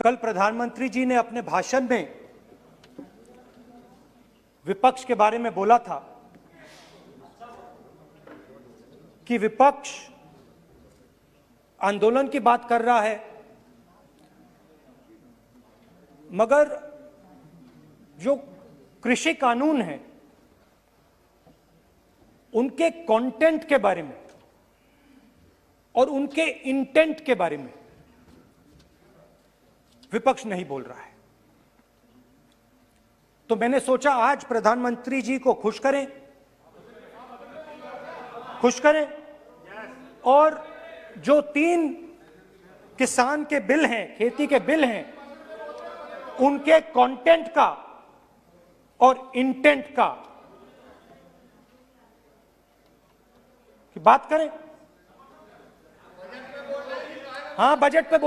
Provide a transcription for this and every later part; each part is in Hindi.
कल प्रधानमंत्री जी ने अपने भाषण में विपक्ष के बारे में बोला था कि विपक्ष आंदोलन की बात कर रहा है, मगर जो कृषि कानून है उनके कंटेंट के बारे में और उनके इंटेंट के बारे में विपक्ष नहीं बोल रहा है। तो मैंने सोचा आज प्रधानमंत्री जी को खुश करें और जो 3 किसान के बिल हैं, खेती के बिल हैं, उनके कंटेंट का और इंटेंट का की बात करें। हाँ, बजट पे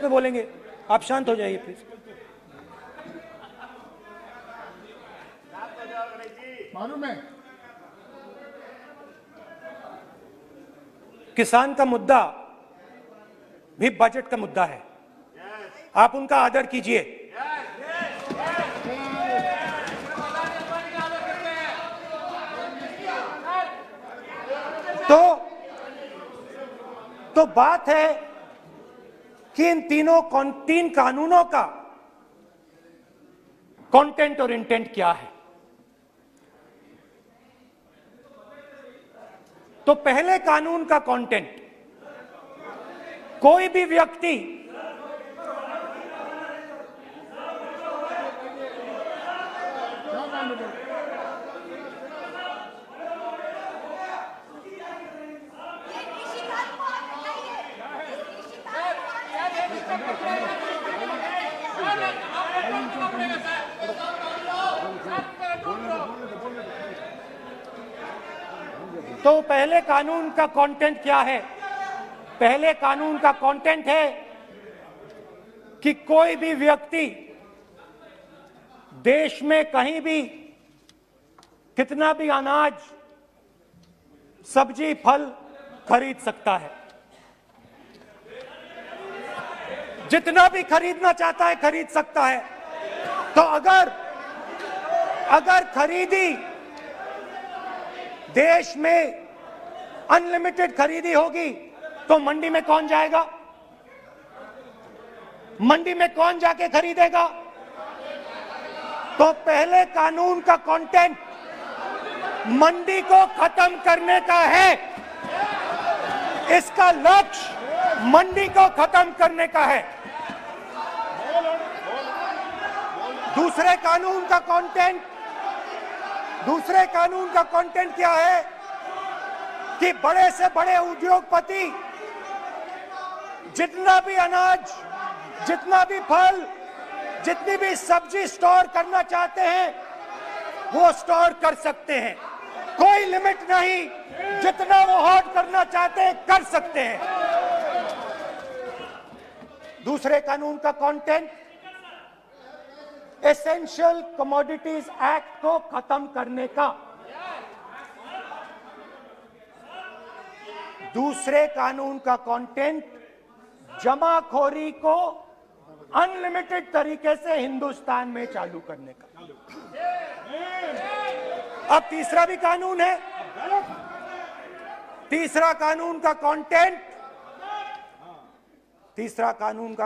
बोलेंगे। आप शांत हो जाइए प्लीज। मालूम है किसान का मुद्दा भी बजट का मुद्दा है, आप उनका आदर कीजिए। तो बात है कि इन 3 कानूनों का कंटेंट और इंटेंट क्या है। तो पहले कानून का कंटेंट, कोई भी व्यक्ति तो पहले कानून का कंटेंट क्या है? पहले कानून का कंटेंट है कि कोई भी व्यक्ति देश में कहीं भी कितना भी अनाज, सब्जी, फल खरीद सकता है, जितना भी खरीदना चाहता है खरीद सकता है। तो अगर खरीदी देश में अनलिमिटेड खरीदी होगी तो मंडी में कौन जाएगा? मंडी में कौन जाके खरीदेगा? तो पहले कानून का कंटेंट मंडी को खत्म करने का है। इसका लक्ष्य मंडी को खत्म करने का है। दूसरे कानून का कंटेंट क्या है कि बड़े से बड़े उद्योगपति जितना भी अनाज, जितना भी फल, जितनी भी सब्जी स्टोर करना चाहते हैं वो स्टोर कर सकते हैं, कोई लिमिट नहीं, जितना वो होल्ड करना चाहते हैं कर सकते हैं। दूसरे कानून का कंटेंट एसेंशियल कमोडिटीज एक्ट को खत्म करने का। दूसरे कानून का कंटेंट जमाखोरी को अनलिमिटेड तरीके से हिंदुस्तान में चालू करने का। अब तीसरा भी कानून है। तीसरा कानून का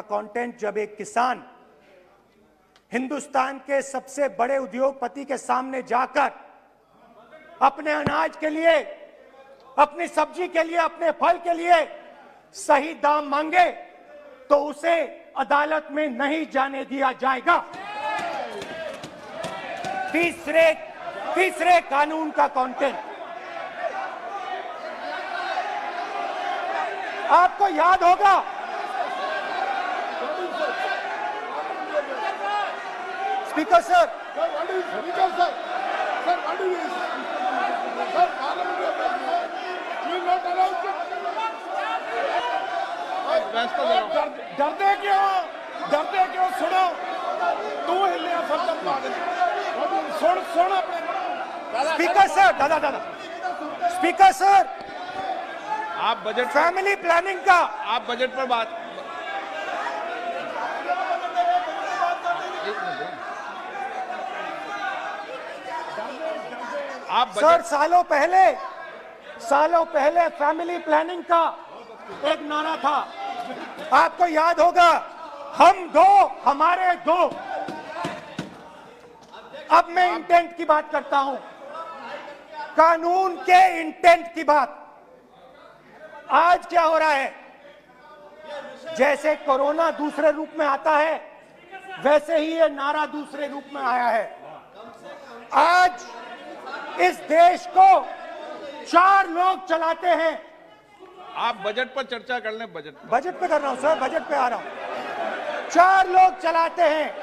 कंटेंट जब एक किसान हिंदुस्तान के सबसे बड़े उद्योगपति के सामने जाकर अपने अनाज के लिए, अपनी सब्जी के लिए, अपने फल के लिए सही दाम मांगे तो उसे अदालत में नहीं जाने दिया जाएगा। तीसरे कानून का कंटेंट आपको याद होगा, स्पीकर सर, डरते क्यों? सुनो, तू हिलिया सुन अपने स्पीकर सर, दादा स्पीकर सर, आप बजट फैमिली प्लानिंग का आप बजट पर बात सर, सालों पहले फैमिली प्लानिंग का एक नारा था, आपको याद होगा, हम दो हमारे दो। अब मैं इंटेंट की बात करता हूं, कानून के इंटेंट की बात। आज क्या हो रहा है, जैसे कोरोना दूसरे रूप में आता है, वैसे ही ये नारा दूसरे रूप में आया है। आज इस देश को 4 लोग चलाते हैं। आप बजट पर चर्चा कर लें। बजट पे कर रहा हूं सर, बजट पे आ रहा हूं। 4 लोग चलाते हैं,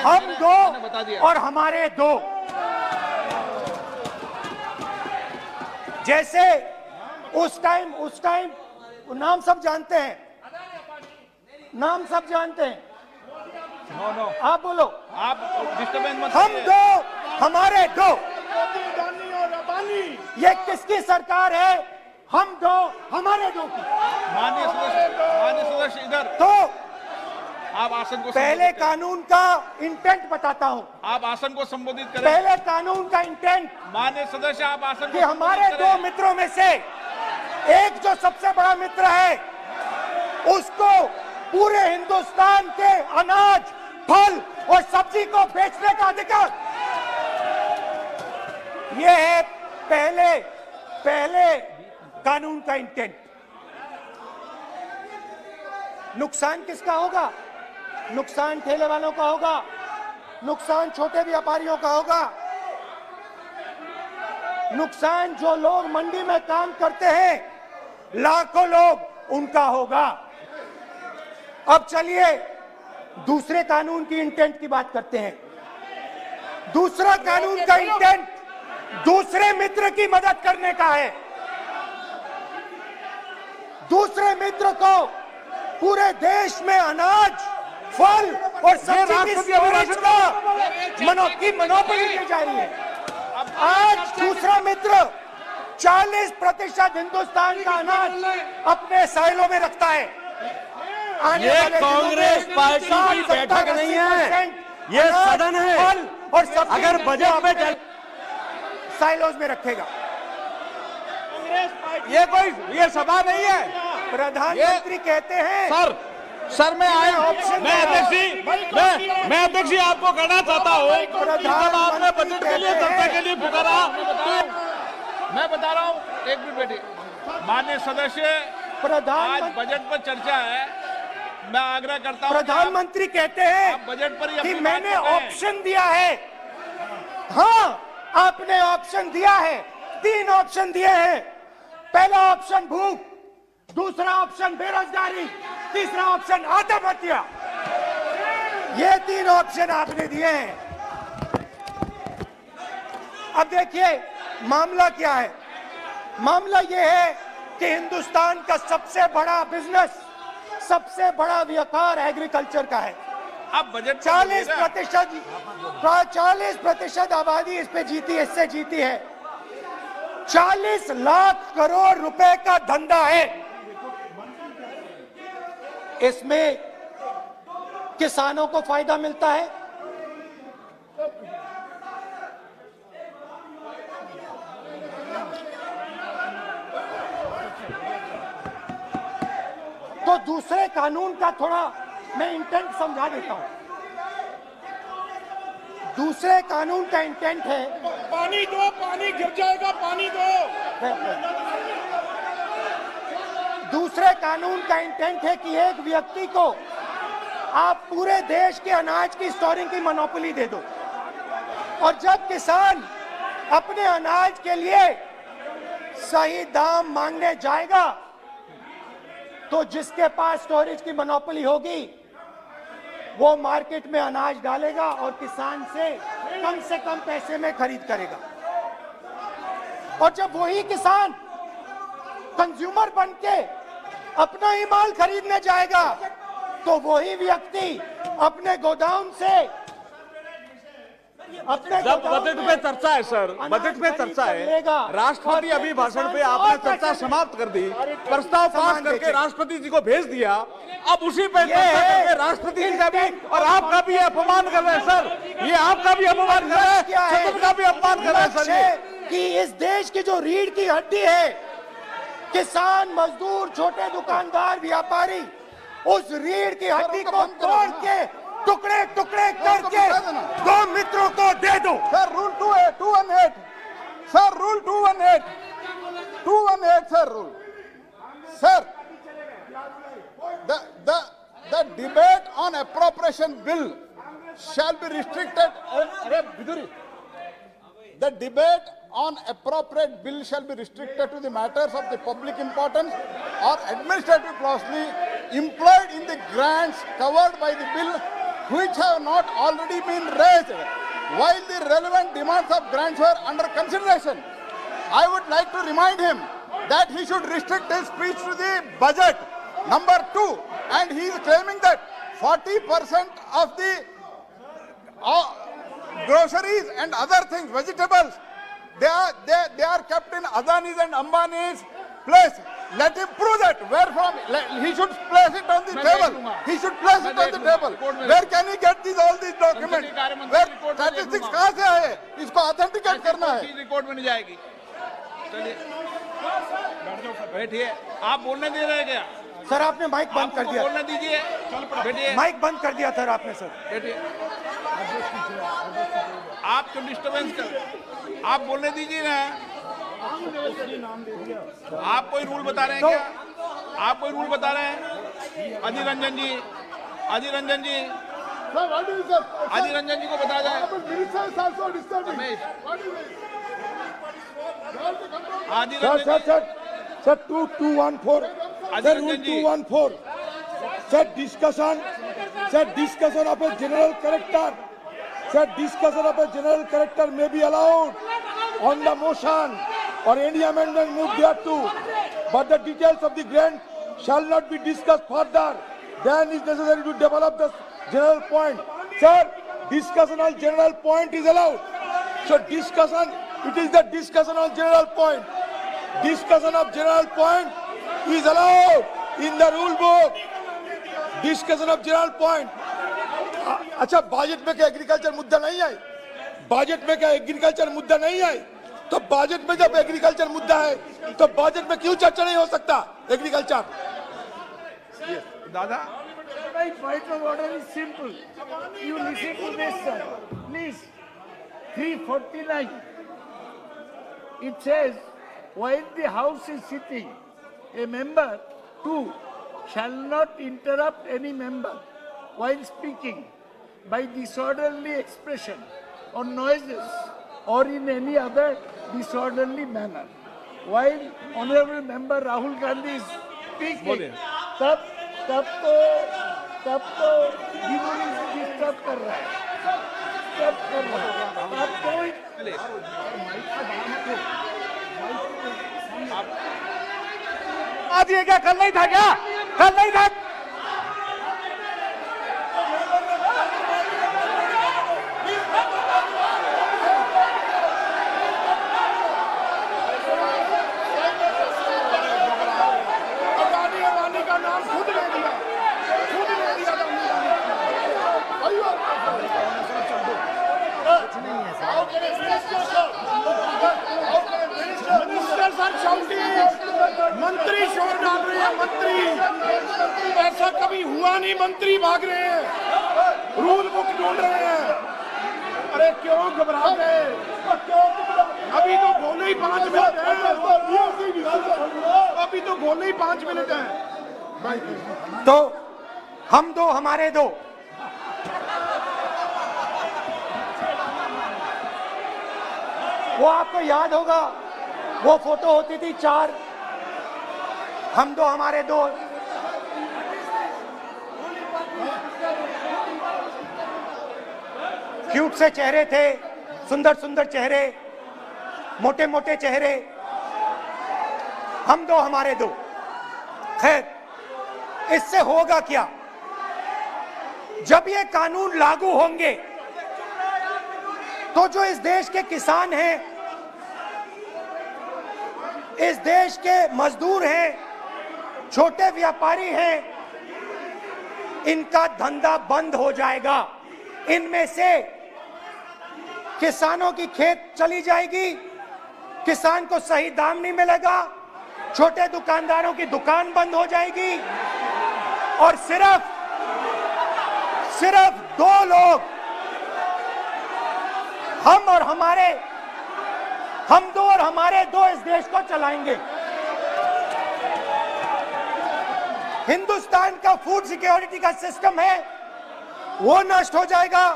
हम दो बता दिया। और हमारे दो। जैसे उस टाइम नाम सब जानते हैं, नाम सब जानते हैं। नो आप बोलो, आप डिस्टर्बेंस मत हम करिए। दो हमारे दो। ये किसकी सरकार है? हम दो हमारे दो की। माननीय सदस्य इधर। तो आप आसन को पहले कानून का इंटेंट बताता हूं। आप आसन को संबोधित करें। पहले कानून का इंटेंट माननीय सदस्य, आप आसन कि हमारे 2 मित्रों में से एक जो सबसे बड़ा मित्र है, उसको पूरे हिंदुस्तान के अनाज, फल और सब्जी को बेचने का अधिकार। यह है पहले कानून का इंटेंट। नुकसान किसका होगा? नुकसान ठेले वालों का होगा, नुकसान छोटे व्यापारियों का होगा, नुकसान जो लोग मंडी में काम करते हैं, लाखों लोग, उनका होगा। अब चलिए दूसरे कानून की इंटेंट की बात करते हैं। दूसरा कानून का इंटेंट दूसरे मित्र की मदद करने का है। दूसरे मित्र को पूरे देश में अनाज, फल और सब्जी की स्टोरेज की मोनोपोली दी जा रही है। आज दूसरा मित्र 40% हिंदुस्तान का अनाज अपने साइलों में रखता है। ये कांग्रेस पार्टी की बैठक नहीं है, ये सदन है। और सब अगर बजट में साइलोज में रखेगा। ये सभा नहीं है। प्रधानमंत्री कहते हैं सर मैं अध्यक्ष जी आपको कहना चाहता हूँ, जब आपने बजट के लिए चर्चा के लिए पुकारा, मैं बता रहा हूँ, 1 मिनट बैठिए। माननीय सदस्य, आज बजट पर चर्चा है, मैं आग्रह करता हूँ। प्रधानमंत्री कहते हैं बजट पर कि मैंने ऑप्शन दिया है। हाँ, आपने ऑप्शन दिया है, 3 ऑप्शन दिए हैं। पहला ऑप्शन भूख, दूसरा ऑप्शन बेरोजगारी, तीसरा ऑप्शन आत्महत्या। ये 3 ऑप्शन आपने दिए हैं। अब देखिए मामला क्या है। मामला ये है कि हिंदुस्तान का सबसे बड़ा बिजनेस, सबसे बड़ा व्यापार एग्रीकल्चर का है। अब बजट 40% आबादी इस पे जीती है, इससे जीती है। 40 लाख करोड़ रुपए का धंधा है। इसमें किसानों को फायदा मिलता है, तो दूसरे कानून का थोड़ा मैं इंटेंट समझा देता हूं। दूसरे कानून का इंटेंट है, पानी दो, पानी गिर जाएगा, पानी दो। दूसरे कानून का इंटेंट है कि एक व्यक्ति को आप पूरे देश के अनाज की स्टोरिंग की मोनोपोली दे दो, और जब किसान अपने अनाज के लिए सही दाम मांगने जाएगा, तो जिसके पास स्टोरेज की मोनोपोली होगी वो मार्केट में अनाज डालेगा और किसान से कम पैसे में खरीद करेगा। और जब वही किसान कंज्यूमर बन के अपना ही माल खरीदने जाएगा, तो वही व्यक्ति अपने गोदाम से अपने जब बजट पे चर्चा है सर, बजट पे चर्चा है, राष्ट्रपति अभी भाषण पे आपने चर्चा समाप्त कर दी, प्रस्ताव पास करके राष्ट्रपति जी को भेज दिया, अब उसी पे चर्चा करके राष्ट्रपति जी का भी और आपका भी अपमान कर रहे हैं सर, ये आपका भी अपमान कर रहे हैं, सदन का भी अपमान कर रहे हैं सर ये। कि इस देश की जो रीढ़ की हड्डी है, किसान, मजदूर, छोटे दुकानदार, व्यापारी, उस रीढ़ की हड्डी को तोड़ के टुकड़े टुकड़े करके दो मित्रों को दे दो। Sir rule 218 sir rule 218 sir rule sir the debate on appropriation bill shall be restricted. The debate on appropriate bill shall be restricted to the matters of the public importance or administrative clausely employed in the grants covered by the bill which have not already been raised while the relevant demands of grants were under consideration. I would like to remind him that he should restrict his speech to the budget. Number 2, and he is claiming that 40% of the groceries and other things, vegetables, they are kept in Adani's and Ambani's place. Let him prove that. Where from? He should place it on the table. He should place it on the table. Where can he get all these documents? Where statistics कहाँ से आए? इसको authenticate करना है. रिकॉर्ड में नहीं जाएगी. चलिए बैठिए. आप बोलने दे रहे क्या? सर आपने माइक बंद कर दिया. बोलने दीजिए. बैठिए. माइक बंद कर दिया सर आपने. सर बैठिए. आप क्यों डिस्टर्बेंस कर? आप बोलने दीजिए ना. आप कोई रूल बता रहे हैं क्या? आप कोई रूल बता रहे हैं? अधीर रंजन जी, अधीर रंजन जी, अधीर रंजन जी को बता जाए. अधीर रंजन जी. Sir, 2214. Sir, rule 214. Sir, discussion of a general character. Sir, discussion of a general character may be allowed on the motion or any amendment moved thereto, but the details of the grant shall not be discussed further. Then is necessary to develop the general point. Sir, discussion on general point is allowed. So discussion, it is the discussion on general point. Discussion of general point is allowed in the rule book. Discussion of general point. अच्छा बजट में क्या एग्रीकल्चर मुद्दा नहीं है? बजट में क्या एग्रीकल्चर मुद्दा नहीं है? तो बजट में जब एग्रीकल्चर मुद्दा है तो बजट में क्यों चर्चा नहीं हो सकता एग्रीकल्चर? दादा, My point of order is simple. You listen to this, sir. Please. 349. It says, while the House is sitting, a member, 2, shall not interrupt any member while speaking by disorderly expression or noises or in any other disorderly manner. While Honorable Member Rahul Gandhi is speaking, तब तो डिस्टर्ब कर रहा है. अब कोई आज ये क्या कल नहीं था क्या? कल नहीं था. अदानी का नाम खुद ले दिया. मंत्री शोर डाल रहे हैं. मंत्री ऐसा कभी हुआ नहीं. मंत्री भाग रहे हैं, रूल बुक ढूंढ रहे हैं. अरे क्यों घबरा गए? अभी तो बोले ही 5 मिनट है. अभी तो बोले ही 5 मिनट है. तो हम दो हमारे दो. वो आपको याद होगा, वो फोटो होती थी 4, हम दो हमारे दो. क्यूट से चेहरे थे, सुंदर सुंदर चेहरे, मोटे मोटे चेहरे. हम दो हमारे दो. खैर, इससे होगा क्या? जब ये कानून लागू होंगे तो जो इस देश के किसान हैं, इस देश के मजदूर हैं, छोटे व्यापारी हैं, इनका धंधा बंद हो जाएगा। इनमें से किसानों की खेत चली जाएगी, किसान को सही दाम नहीं मिलेगा, छोटे दुकानदारों की दुकान बंद हो जाएगी और सिर्फ दो लोग, हम दो और हमारे दो इस देश को चलाएंगे। हिंदुस्तान का फूड सिक्योरिटी का सिस्टम है वो नष्ट हो जाएगा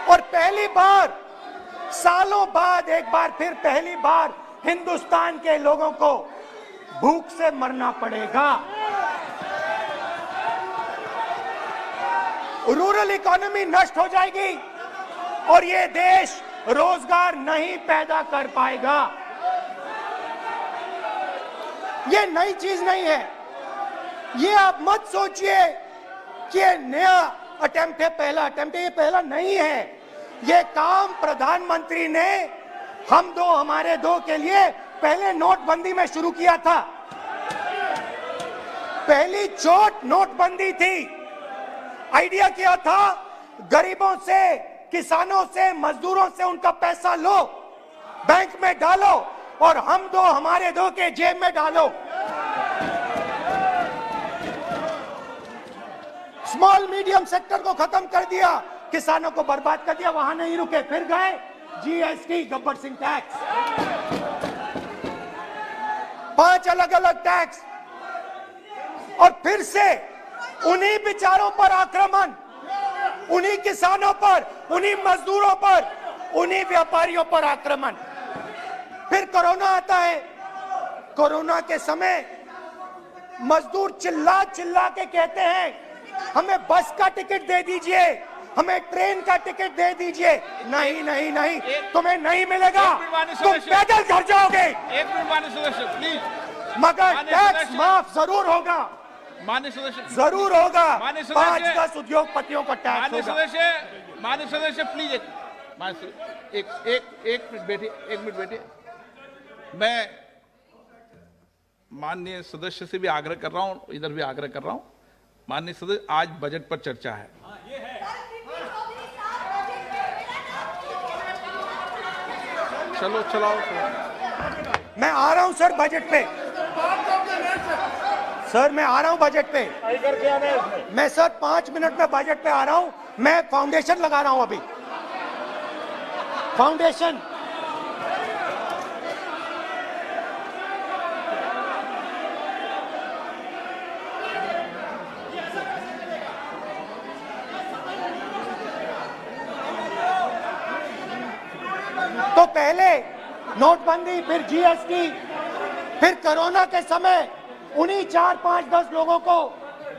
और पहली बार सालों बाद एक बार फिर पहली बार हिंदुस्तान के लोगों को भूख से मरना पड़ेगा। रूरल इकोनॉमी नष्ट हो जाएगी और ये देश रोजगार नहीं पैदा कर पाएगा। ये नई चीज नहीं है, ये आप मत सोचिए कि ये नया अटेम्प्ट है, पहला अटेम्प्ट है। ये पहला नहीं है, ये काम प्रधानमंत्री ने हम दो हमारे दो के लिए पहले नोटबंदी में शुरू किया था। पहली चोट नोटबंदी थी। आइडिया क्या था? गरीबों से, किसानों से, मजदूरों से उनका पैसा लो, बैंक में डालो और हम दो हमारे दो के जेब में डालो। स्मॉल मीडियम सेक्टर को खत्म कर दिया, किसानों को बर्बाद कर दिया। वहां नहीं रुके, फिर गए जीएसटी, गब्बर सिंह टैक्स, 5 अलग अलग टैक्स और फिर से उन्हीं बेचारों पर आक्रमण, उन्हीं किसानों पर, उन्हीं मजदूरों पर, उन्हीं व्यापारियों पर आक्रमण। फिर कोरोना आता है। कोरोना के समय मजदूर चिल्ला चिल्ला के कहते हैं हमें बस का टिकट दे दीजिए, हमें ट्रेन का टिकट दे दीजिए। नहीं नहीं नहीं, तुम्हें नहीं मिलेगा, तुम पैदल घर जाओगे। एक मिनट माननीय सदस्य प्लीज। मगर टैक्स माफ जरूर होगा, माननीय सदस्य जरूर होगा। माननीय सदस्य, 5-10 उद्योगपतियों को टैक्स होगा। माननीय सदस्य प्लीज एक मिनट बैठिए, एक मिनट बैठिए। मैं माननीय सदस्य से भी आग्रह कर रहा हूं, इधर भी आग्रह कर रहा हूं। माननीय सदस्य, आज बजट पर चर्चा है। चलो चलाओ। मैं आ रहा हूं सर बजट पे, सर मैं आ रहा हूं बजट पे। मैं सर 5 मिनट में बजट पे आ रहा हूं। मैं फाउंडेशन लगा रहा हूं अभी, फाउंडेशन। तो पहले नोटबंदी, फिर जीएसटी, फिर कोरोना के समय उन्हीं 4, 5, 10 लोगों को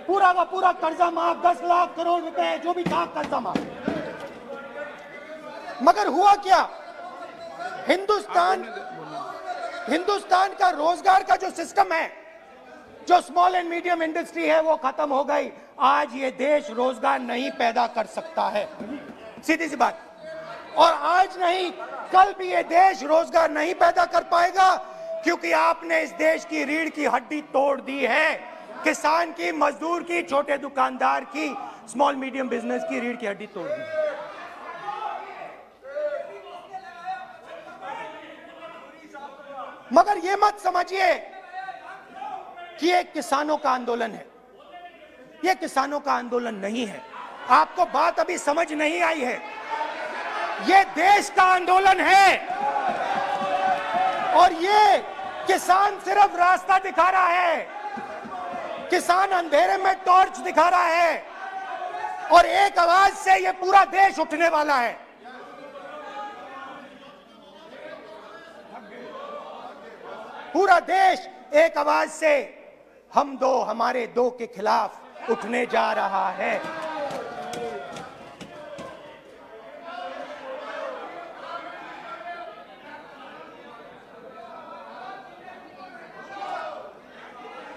पूरा का पूरा कर्जा माफ, 10 लाख करोड़ रुपए जो भी था कर्जा माफ। मगर हुआ क्या? हिंदुस्तान का रोजगार का जो सिस्टम है, जो स्मॉल एंड मीडियम इंडस्ट्री है, वो खत्म हो गई। आज ये देश रोजगार नहीं पैदा कर सकता है, सीधी सी बात। और आज नहीं, कल भी ये देश रोजगार नहीं पैदा कर पाएगा, क्योंकि आपने इस देश की रीढ़ की हड्डी तोड़ दी है। किसान की, मजदूर की, छोटे दुकानदार की, स्मॉल मीडियम बिजनेस की रीढ़ की हड्डी तोड़ दी। मगर ये मत समझिए कि ये किसानों का आंदोलन है। ये किसानों का आंदोलन नहीं है। आपको बात अभी समझ नहीं आई है। ये देश का आंदोलन है और ये किसान सिर्फ रास्ता दिखा रहा है। किसान अंधेरे में टॉर्च दिखा रहा है और एक आवाज से ये पूरा देश उठने वाला है। पूरा देश एक आवाज से हम दो हमारे दो के खिलाफ उठने जा रहा है।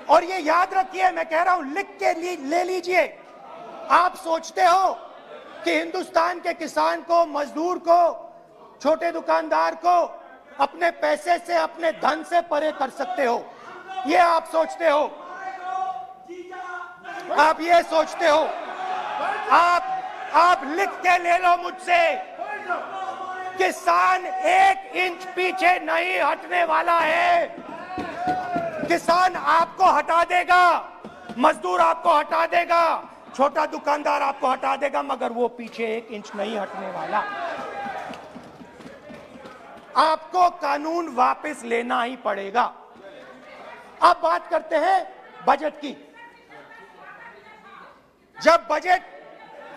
और ये याद रखिए, मैं कह रहा हूं, लिख के ले लीजिए। आप सोचते हो कि हिंदुस्तान के किसान को, मजदूर को, छोटे दुकानदार को अपने पैसे से, अपने धन से परे कर सकते हो। ये आप सोचते हो, आप ये सोचते हो। आप लिख के ले लो मुझसे, किसान 1 इंच पीछे नहीं हटने वाला है। किसान आपको हटा देगा, मजदूर आपको हटा देगा, छोटा दुकानदार आपको हटा देगा, मगर वो पीछे 1 इंच नहीं हटने वाला। आपको कानून वापस लेना ही पड़ेगा। अब बात करते हैं बजट की। जब बजट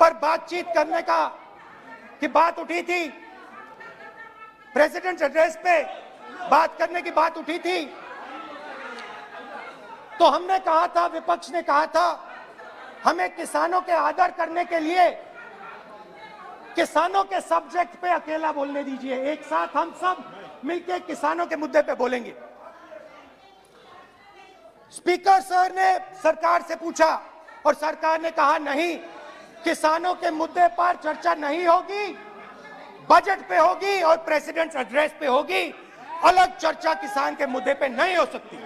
पर बातचीत करने की बात उठी थी, प्रेसिडेंट एड्रेस पे बात करने की बात उठी थी, तो हमने कहा था, विपक्ष ने कहा था, हमें किसानों के आदर करने के लिए किसानों के सब्जेक्ट पे अकेला बोलने दीजिए, एक साथ हम सब मिलकर किसानों के मुद्दे पे बोलेंगे। स्पीकर सर ने सरकार से पूछा और सरकार ने कहा नहीं, किसानों के मुद्दे पर चर्चा नहीं होगी, बजट पे होगी और प्रेसिडेंट एड्रेस पे होगी, अलग चर्चा किसान के मुद्दे पे नहीं हो सकती।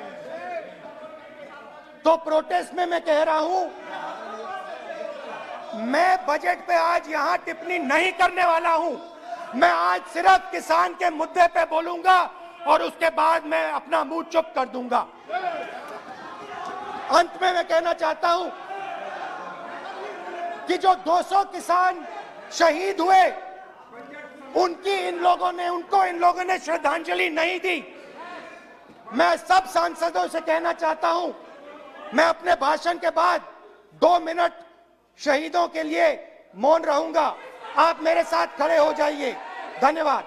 तो प्रोटेस्ट में मैं कह रहा हूं, मैं बजट पे आज यहां टिप्पणी नहीं करने वाला हूं। मैं आज सिर्फ किसान के मुद्दे पे बोलूंगा और उसके बाद मैं अपना मुंह चुप कर दूंगा। अंत में मैं कहना चाहता हूं कि जो 200 किसान शहीद हुए, उनको इन लोगों ने श्रद्धांजलि नहीं दी। मैं सब सांसदों से कहना चाहता हूं, मैं अपने भाषण के बाद 2 मिनट शहीदों के लिए मौन रहूंगा। आप मेरे साथ खड़े हो जाइए। धन्यवाद।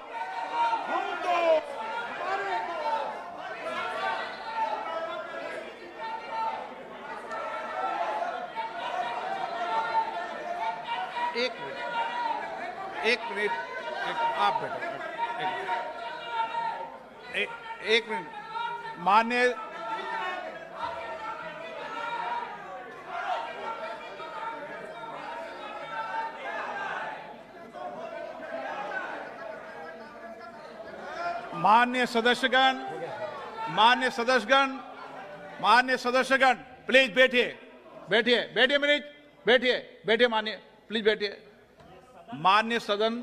एक मिनट, आप बैठो। एक मिनट। मान्य सदस्यगण, प्लीज बैठिए, मान्य, प्लीज बैठिए। मान्य सदन